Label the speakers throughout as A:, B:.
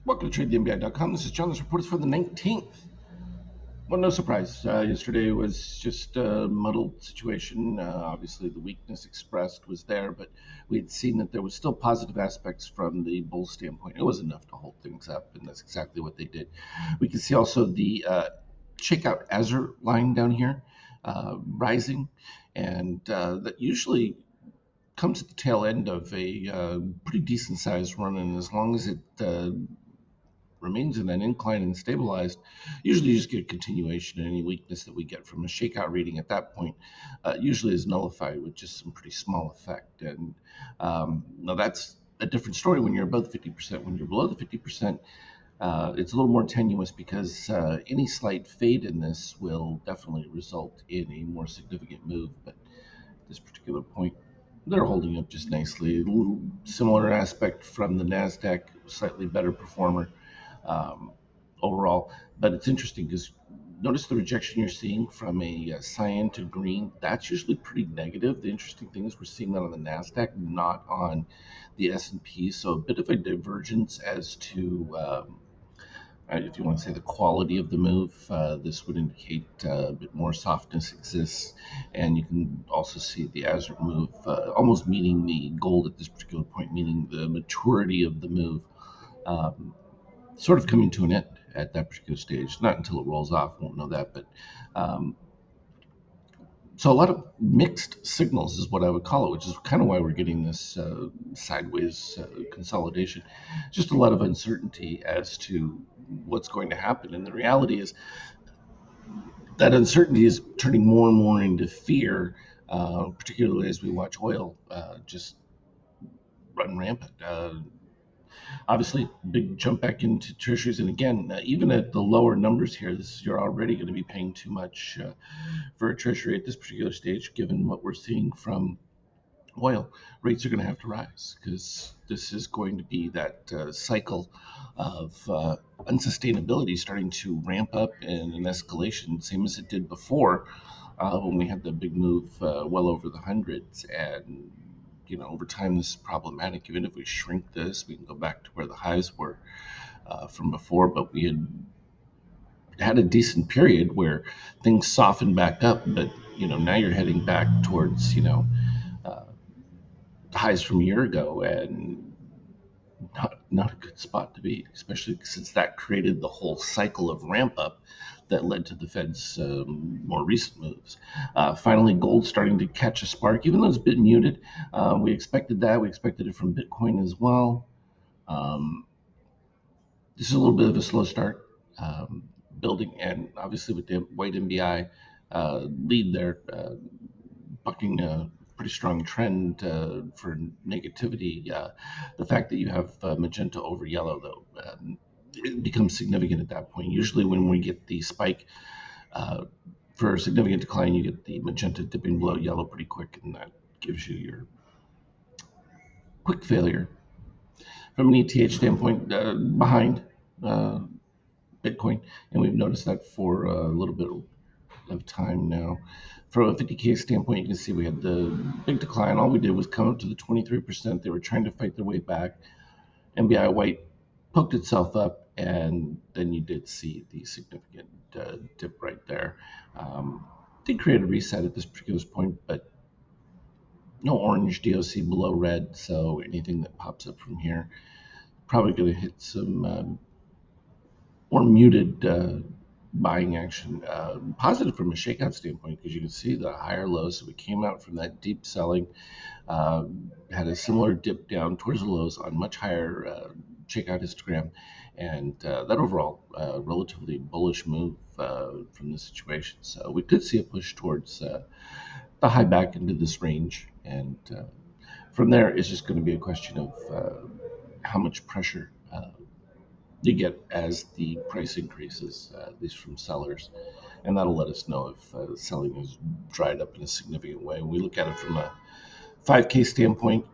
A: Welcome to TradeTheMBI.com. This is John. This report is for the 19th. Well, no surprise. Yesterday was just a muddled situation. Obviously, the weakness expressed was there, but we had seen that there was still positive aspects from the bull standpoint. It was enough to hold things up, and that's exactly what they did. We can see also the shakeout Azure line down here rising, and that usually comes at the tail end of a pretty decent sized run, and as long as it remains in an incline and stabilized, usually you just get a continuation, and any weakness that we get from a shakeout reading at that point usually is nullified with just some pretty small effect. And now that's a different story when you're above the 50%. When you're below the 50%, it's a little more tenuous because any slight fade in this will definitely result in a more significant move. But at this particular point, they're holding up just nicely. A little similar aspect from the NASDAQ, slightly better performer um, overall. But it's interesting because notice the rejection you're seeing from a cyan to green. That's usually pretty negative. The interesting thing is we're seeing that on the Nasdaq, not on the S&P. So a bit of a divergence as to if you want to say the quality of the move. This would indicate a bit more softness exists, and you can also see the Azure move almost meeting the gold at this particular point, meaning the maturity of the move. Um, Sort of coming to an end at that particular stage. Not until it rolls off, won't know that. But um, so a lot of mixed signals is what I would call it, which is kind of why we're getting this sideways consolidation. Just a lot of uncertainty as to what's going to happen. And the reality is that uncertainty is turning more and more into fear, particularly as we watch oil just run rampant. Obviously, big jump back into treasuries, and again, even at the lower numbers here, you're already going to be paying too much for a treasury at this particular stage, given what we're seeing from oil. Rates are going to have to rise because this is going to be that cycle of unsustainability starting to ramp up in an escalation, same as it did before when we had the big move well over the hundreds. And over time, this is problematic. Even if we shrink this, we can go back to where the highs were from before, but we had a decent period where things softened back up. But now you're heading back towards uh, highs from a year ago, and not a good spot to be, especially since that created the whole cycle of ramp up that led to the Fed's more recent moves. Finally, gold starting to catch a spark, even though it's a bit muted. We expected that. We expected it from Bitcoin as well. Um, this is a little bit of a slow start building, and obviously with the white MBI lead there, bucking a pretty strong trend for negativity. The fact that you have magenta over yellow, though, it becomes significant at that point. Usually, when we get the spike uh, for a significant decline, you get the magenta dipping below yellow pretty quick, and that gives you your quick failure. From an ETH standpoint, behind uh, Bitcoin, and we've noticed that for a little bit of time now. From a 50K standpoint, you can see we had the big decline. All we did was come up to the 23%. They were trying to fight their way back. MBI White poked itself up, and then you did see the significant dip right there. Did create a reset at this particular point, but no orange DOC below red, so anything that pops up from here probably going to hit some more muted buying action. Positive from a shakeout standpoint because you can see the higher lows. So we came out from that deep selling, uh, had a similar dip down towards the lows on much higher shakeout histogram, and that overall relatively bullish move from the situation. So we could see a push towards the high back into this range, and from there it's just going to be a question of how much pressure you get as the price increases, at least from sellers, and that'll let us know if selling has dried up in a significant way. When we look at it from a 5K standpoint,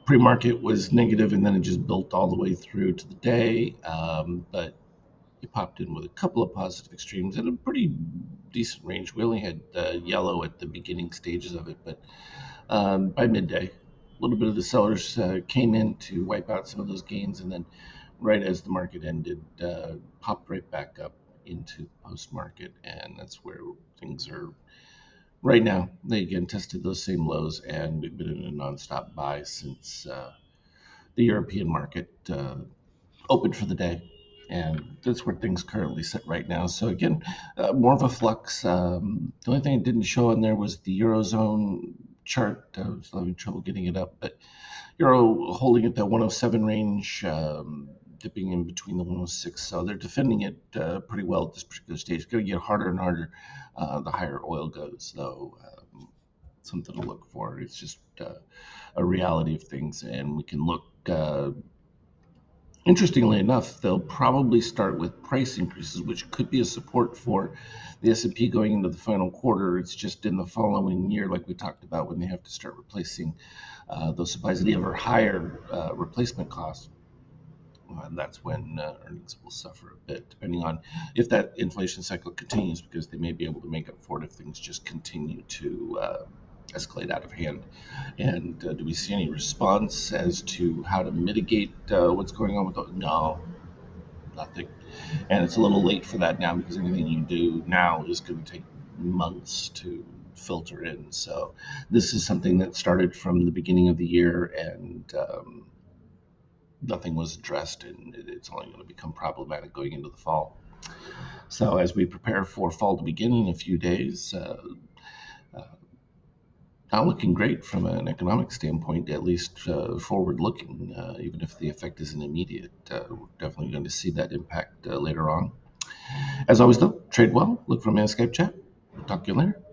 A: pre-market was negative, and then it just built all the way through to the day. But it popped in with a couple of positive extremes and a pretty decent range. We only had yellow at the beginning stages of it, but by midday, a little bit of the sellers came in to wipe out some of those gains, and then right as the market ended, popped right back up into the post market, and that's where things are right now. They again tested those same lows, and we've been in a nonstop buy since the European market opened for the day. And that's where things currently sit right now. So again, more of a flux. The only thing it didn't show in there was the eurozone chart. I was having trouble getting it up, but euro holding at that 107 range, dipping in between the 106. So they're defending it pretty well at this particular stage. It's going to get harder and harder the higher oil goes, though. Something to look for. It's just a reality of things, and we can look. Interestingly enough, they'll probably start with price increases, which could be a support for the S&P going into the final quarter. It's just in the following year, like we talked about, when they have to start replacing those supplies at ever higher replacement costs. And that's when earnings will suffer a bit, depending on if that inflation cycle continues, because they may be able to make up for it if things just continue to escalate out of hand. And do we see any response as to how to mitigate what's going on with those? No, nothing. And it's a little late for that now, because anything you do now is going to take months to filter in. So this is something that started from the beginning of the year, and nothing was addressed, and it's only going to become problematic going into the fall. So as we prepare for fall to begin in a few days, uh, not looking great from an economic standpoint, at least forward looking, even if the effect isn't immediate. We're definitely going to see that impact later on. As always, though, trade well, look for me on Skype chat. Talk to you later.